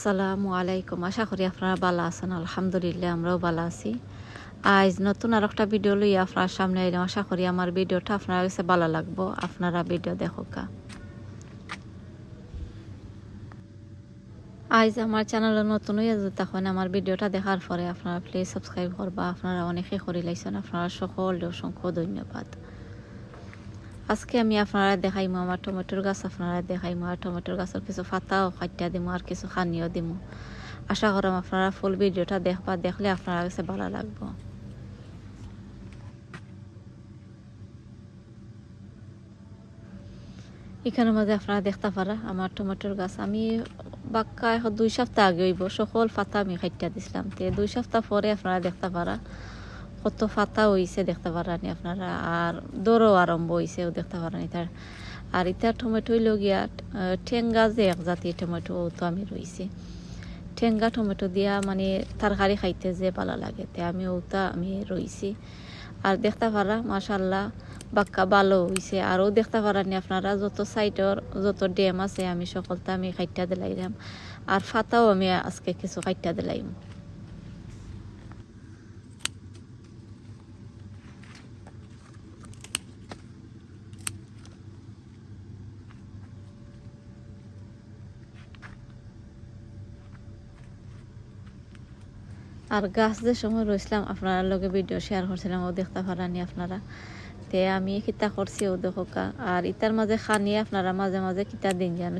আসসালামু আলাইকুম। আশা করি আপনারা ভালো আছেন। আলহামদুলিল্লাহ আমরাও ভালো আছি। আজ নতুন আর একটা ভিডিও লইয়া আপনার সামনে এলাম। আশা করি আমার ভিডিওটা আপনার কাছে ভালো লাগবো। আপনারা ভিডিও দেখোকা। আজ আমার চ্যানেলে নতুন হইয়া যদি তখন আমার ভিডিওটা দেখার পরে আপনারা প্লিজ সাবস্ক্রাইব করবা। আপনারা অনেকে করে লাইছেন। আপনারা সকলকে অসংখ্য ধন্যবাদ। আজকে আমি আপনারা দেখাইমু আমার টমেটোর গাছ, আপনারা দেখাইমু আর টমেটোর গাছের কিছু পাতাও কাটিয়া দিমু আর কিছু খানিও দিমু। আশা করাম আপনারা ফুল ভিডিওটা দেখবা, দেখলে আপনারা কাছে ভালো লাগবো। এখানের মাঝে আপনারা দেখতে পারা আমার টমেটোর গাছ আমি বাক্কা এখন 2 সপ্তাহ আগে হইব সকল পাতা আমি কাটিয়া দিছিলাম। তে 2 সপ্তাহ পরে আপনারা দেখতে পারা কত পাতা হইছে দেখতে পারানি আপনারা, আর দৌড়ও আরম্ভ হইছেও দেখতে পারানি তার। আর ইটা টমেটো লগিয়া ঠেঙ্গা যে এক জাতীয় টমেটো ও তো আমি রইছি ঠেঙ্গা টমেটো দিয়া মানে তরকারি খাইতে যে ভালো লাগে, তে আমি ওটা আমি রইছি। আর দেখতে পারা মাশাল্লাহ বাক্কা ভালো হইছে। আরও দেখতে পারানি আপনারা যত সাইডর যত ড্যাম আছে আমি সকলটা আমি কাইটা দিলাইলাম। আর ফাতাও আমি আজকে কিছু কাইটা দিলাইম। আর গাছ যে সময় রইছিলাম আপনারা লগে ভিডিও শেয়ার করছিলাম ও দেখতে পারানি আপনারা। তে আমি কিতা করছি ও দেখোকা। আর ইতার মাঝে খানিয়ে আপনারা মাঝে মাঝে কিতা দিন জানো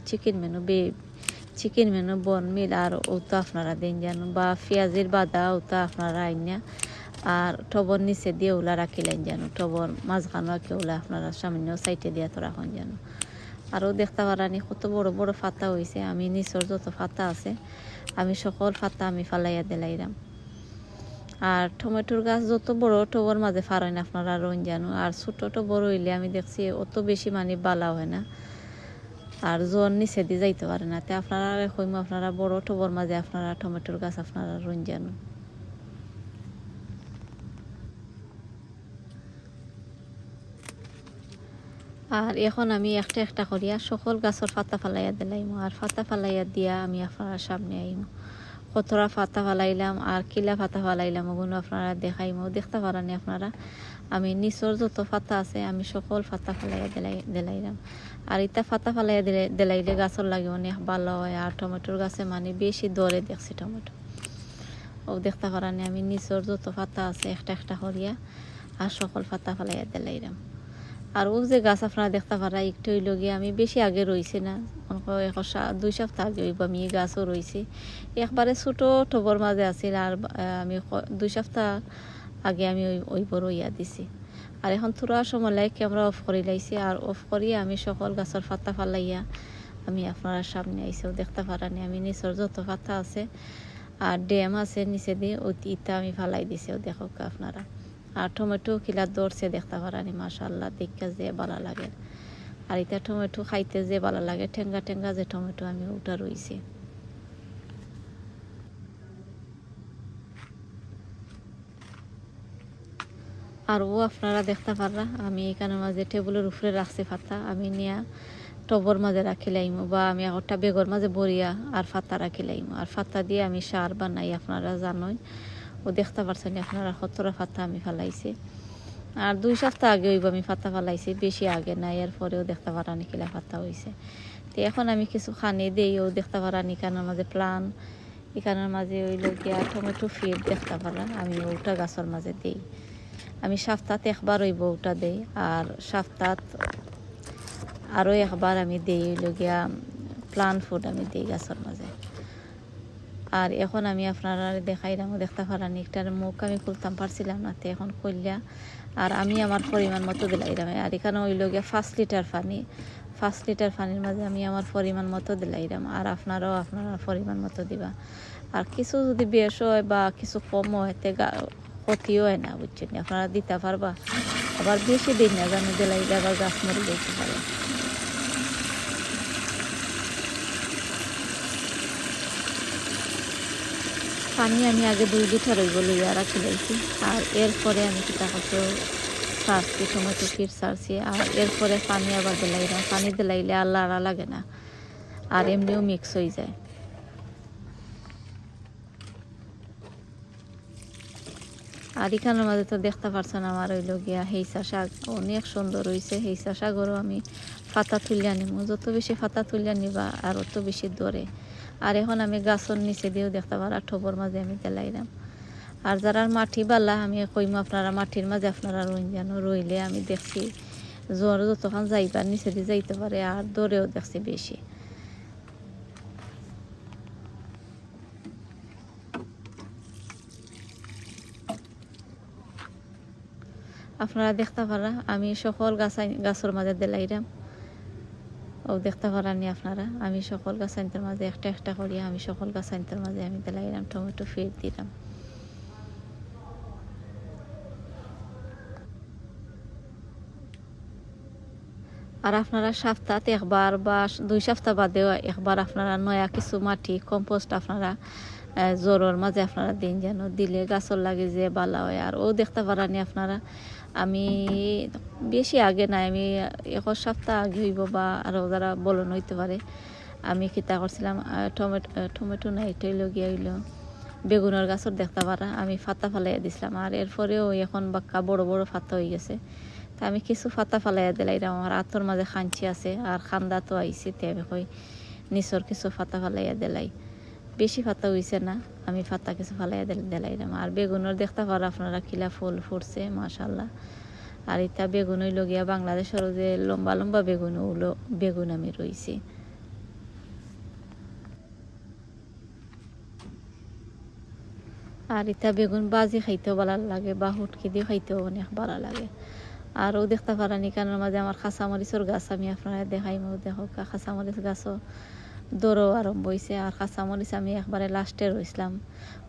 চিকেন মেনু বন মিল আর ওটা আপনারা দিন জানো বা পেঁয়াজের বাদা ওটা আপনারা আইনা আর টবর নিচে দিয়ে ওলা রাখিলেন জানো, টবর মাঝখানো রাখি ওলা আপনারা সামান্য সাইডে দিয়া তো রাখুন জানো। আরও দেখতে পারানি কত বড় বড় পাতা হয়েছে। আমি নিচর যত পাতা আছে আমি সকল পাতা আমি ফালাইয়া দিলাইলাম। আর টমেটোর গাছ যত বড় টবর মাঝে ফারাইন আপনারা রইন জানো, আর ছোট বড় হইলে আমি দেখছি অত বেশি মানে বালা হয় না আর জ্বর নিচে দিয়ে যাইতে পারে না। তে আপনারা কইম আপনারা বড় টবর মাঝে আপনারা টমেটোর গাছ আপনারা রইন জানো। আর এখন আমি একটা একটা করিয়া সকল গাছের পাতা ফালাইয়া দিলাইম আর পাতা ফালাইয়া দিয়া আমি আপনার সামনে আইম। কতটা পাতা ফালাইলাম আর কিলা পাতা ফালাইলাম ওগুলো আপনারা দেখাইমো দেখতে পারানি আপনারা। আমি নিচর যত পাতা আছে আমি সকল পাতা ফালাইয়া দিলাইলাম। আর ইটা পাতা ফালাইয়া দিলাইলে গাছের লাগে অনেক ভালো হয়। আর টমেটোর গাছে মানে বেশি দরে দেখছি টমেটো ও দেখতে পারানি আমি নিচর যত পাতা আছে একটা একটা করিয়া আর সকল পাতা ফালাইয়া দিলাইলাম। আর ও যে গাছ আপনারা দেখতে পারা একটু হইল গিয়ে আমি বেশি আগে রয়েছি না 2 সপ্তাহ আগে হইব আমি এই গাছও রয়েছি একবারে ছোট টবর মাঝে আছিল। আর আমি 2 সপ্তাহ আগে আমি ওই বড় ইয়া দিছি। আর এখন থোড়া সময় লাগে ক্যামেরা অফ করে লাইছি আর অফ করিয়া আমি সকল গাছের পাতা ফালাইয়া আমি আপনারা সামনে আইসেও দেখতে পারানি আমি নিচর যত পাতা আছে আর ড্যাম আছে নিচে দিয়ে ওই ইটা আমি ফালাই দিছেও দেখো আপনারা। আর টমেটো কিলা দৌড়ছে দেখতে পারানি মাশাল্লাহ দেখতে যে ভালো লাগে। আর এটা টমেটো খাইতে যে ভালো লাগে ঠেঙ্গা ঠেঙ্গা যে টমেটো আমি ওটা রইছি। আর ও আপনারা দেখতে পাররা আমি এখানে মাঝে টেবিলের উপরে রাখছি পাতা আমি নিয়ে টবর মাঝে রাখিলাইম বা আমি একটা বেগর মাঝে বরিয়া আর পাতা রাখিলাইম। আর পাতা দিয়ে আমি সার বানাই আপনারা জানোই ও দেখতে পারছেন আপনারা কতটা পাতা আমি ফালাইছি। আর 2 সপ্তাহ আগে হইব আমি পাতা ফালাইছি বেশি আগে না, এর পরেও দেখতে পারানি কিলা পাতা হয়েছে। তো এখন আমি কিছু খানি দিই ও দেখতে পারানি এখানের মাঝে প্লান এখানের মাঝে হইল গিয়া টমেটো ফিড দেখতে পারা আমি ওটা গাছের মাঝে দিই। আমি সপ্তাহে একবার হইব ওটা দিই আর সপ্তাহ আরও একবার আমি দিই হইল গিয়া প্লান ফুড আমি দিই গাছের মাঝে। আর এখন আমি আপনারা দেখাইলাম দেখতে পারানি একটার মুখ আমি খুলতাম পারছিলাম না, তো এখন খুললা আর আমি আমার পরিমাণ মতো দিলাইলাম। আর এখানে হইল গিয়া 5 লিটার পানি 5 লিটার পানির মাঝে আমি আমার পরিমাণ মতো দিলাইলাম আর আপনারাও আপনারা পরিমাণ মতো দিবা। আর কিছু যদি বেশ হয় বা কিছু কম হয় তে ক্ষতিও হয় না বুঝছেন, আপনারা দিতে পারবা। আবার বেশি দিন না জানো দিলাইলে আবার গাছ মরে যেতে পারে। পানি আমি আগে 2 লিটার হইব লইয়া রাখি দিয়েছি আর এরপরে আমি কিতা করতে সারছি টমেটো ফির সারছি আর এরপরে পানি আবার দিলাইলাম। পানি দিলাইলে আর লাড়া লাগে না আর এমনিও মিক্স হয়ে যায়। আর এখানের মাঝে তো দেখতে পারছেন আমার হইল গিয়া হেইসা শাক অনেক সুন্দর হয়েছে। হেইসা শাকরও আমি পাতা তুলিয়া নিব, যত বেশি পাতা তুলিয়া নিবা আর অত বেশি দরে। আর এখন আমি গাছের নিচে দিয়েও দেখতে পারা ঠোপর মাঝে আমি তেলাইলাম। আর যারা মাটি বালা আমি কইম আপনারা মাটির মাঝে আপনারা রইন যেন, রইলে আমি দেখছি জ্বর যতক্ষণ যাইবার নিচে দিয়ে যাইতে পারে আর দরেও দেখছি বেশি। আপনারা দেখতে পারা আমি সকল গাছের মাঝে দিলাইলাম। ও দেখতে পারানি আপনারা আমি সকল গাছাইনটার মাঝে একটা একটা করি আমি সকল গাছাইনটার মাঝে আমি দিলাইলাম টমেটো ফের দিলাম। আর আপনারা সপ্তাহে একবার বা 2 সপ্তাহ বাদেও একবার আপনারা নয়া কিছু মাটি কম্পোস্ট আপনারা জোরের মাঝে আপনারা দিন, যেন দিলে গাছর লাগে যে বালা হয়। আর ও দেখতে পারানি আপনারা আমি বেশি আগে নাই, আমি 1 সপ্তাহ আগে হইব বা আরও যারা বলন হইতে পারে, আমি খিতা করছিলাম টমেটো না এটাই লগিয়া হইল বেগুনের গাছর দেখতে পারা আমি ফাতা ফালাইয়া দিছিলাম। আর এরপরেও এখন বাক্কা বড় বড় ফাতা হয়ে গেছে, তা আমি কিছু ফাতা ফালাইয়া দিলাইলাম। আমার আতর মাঝে খাঞ্চি আছে আর খান্দা তো আইসি, তে আমি কই নিচর কিছু ফাতা ফালাইয়া দিলাই, বেশি ফাতা হইছে না, আমি ফাতা কিছু ফালাইয়া দিলাইলাম। আর বেগুনের দেখতে পারা আপনারা কিলা ফুল ফুটছে মাশাল্লাহ। আর এটা বেগুন হইল গিয়া বাংলাদেশের যে লম্বা লম্বা বেগুন, ওগুলো বেগুন আমি রইছি। আর এটা বেগুন বাজি খাইতেও ভালো লাগে বা হুটকি দিয়ে খাইতেও অনেক ভালো লাগে। আর ও দেখতে পারানি কারণের মাঝে আমার কাঁচামরিচের গাছ আমি আপনারা দেখাইমো, দেখো কাঁচামরিচ গাছও দৌড়ও আরম্ভ হয়েছে। আর কাঁচামরিচ আমি একবারে লাস্টে রইছিলাম,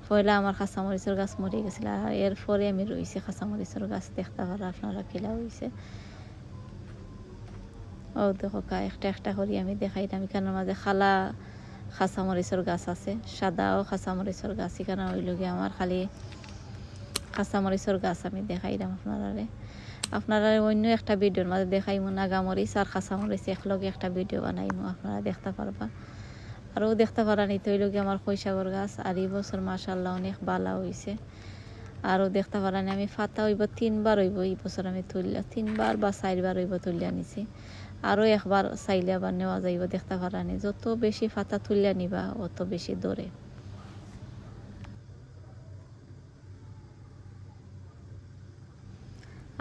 পয়লা আমার কাঁচামরিচের গাছ মরে গেছিল আর এরপরে আমি রইছি কাঁচামরিচের গাছ দেখতে পারা আপনারা কিলা হয়েছে। ও দেখো একটা একটা করি আমি দেখাইলাম। এখানের মাঝে খালা কাঁচামরিচের গাছ আছে, সাদাও কাঁচামরিচের গাছ, এখানে হইল গিয়ে আমার খালি কাঁচামরিচের গাছ আমি দেখাইলাম আপনারা অন্য একটা ভিডিওর মাঝে দেখাইমো নাগামরিচ আর কাঁচামরিচ একলগে একটা ভিডিও বানাইমো, আপনারা দেখতে পারবা। আরও দেখতে পারা নিতে হইল গিয়ে আমার খৈশাগর গাছ, আর এই বছর মাশাল্লাহ অনেক বালা হয়েছে। আরও দেখতে পারানি আমি ফাতা হইব 3বার হইব এই বছর আমি তুললে 3বার বা 4বার হইব তুলিয়া নিছি। আরও একবার চাইলে আবার নেওয়া যাইব, দেখতে পারানি যত বেশি ফাতা তুলিয়া নিবা অত বেশি দরে।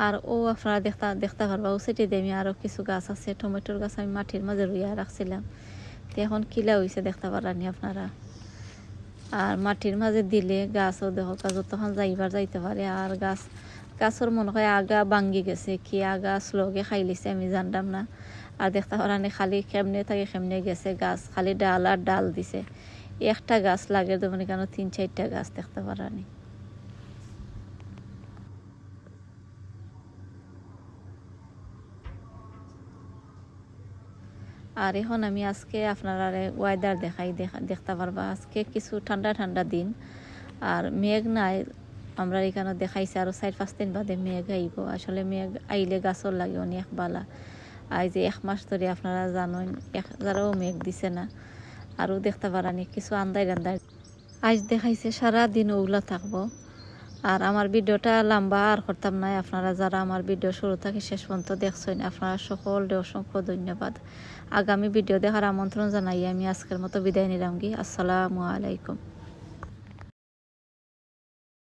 আর ও আপনারা দেখতে পারবা ও সেটি দিয়ে আমি আরও কিছু গাছ আছে, টমেটোর গাছ আমি মাটির মাঝে রুইয়া রাখছিলাম, তো এখন কিলা হয়েছে দেখতে পারানি আপনারা। আর মাটির মাঝে দিলে গাছও দেখো যতক্ষণ যাইতে পারে। আর গাছর মনে হয় আগা ভাঙ্গি গেছে কি আগা স্লোগে খাই লিছে আমি জানতাম না। আর দেখতে পারানি খালি কেমনে থাকে কেমনে গেছে গাছ, খালি ডাল আর ডাল দিছে, একটা গাছ লাগে তো মানে কেন 3-4টা গাছ দেখতে পারানি। আর এখন আমি আজকে আপনারা ওয়েদার দেখতে পারবা আজকে কিছু ঠান্ডা ঠান্ডা দিন আর মেঘ নাই। আমরা এখানে দেখাইছে আরও 4-5 দিন বাদে মেঘ আইব। আসলে মেঘ আইলে গাছর লাগে অনেক বালা। আর যে 1 মাস ধরে আপনারা জানেন যারাও মেঘ দিছে না। আরও দেখতে পারানি কিছু আন্দাই আজ দেখাইছে সারা দিন ওগুলা থাকবো। আর আমার ভিডিওটা লম্বা আর করতাম না, আপনারা যারা আমার ভিডিও শুরু থেকে শেষ পর্যন্ত দেখছেন আপনারা সকলকে অসংখ্য ধন্যবাদ। আগামী ভিডিও দেখার আমন্ত্রণ জানাই আমি আজকের মতো বিদায় নিলাম। আসসালামু আলাইকুম।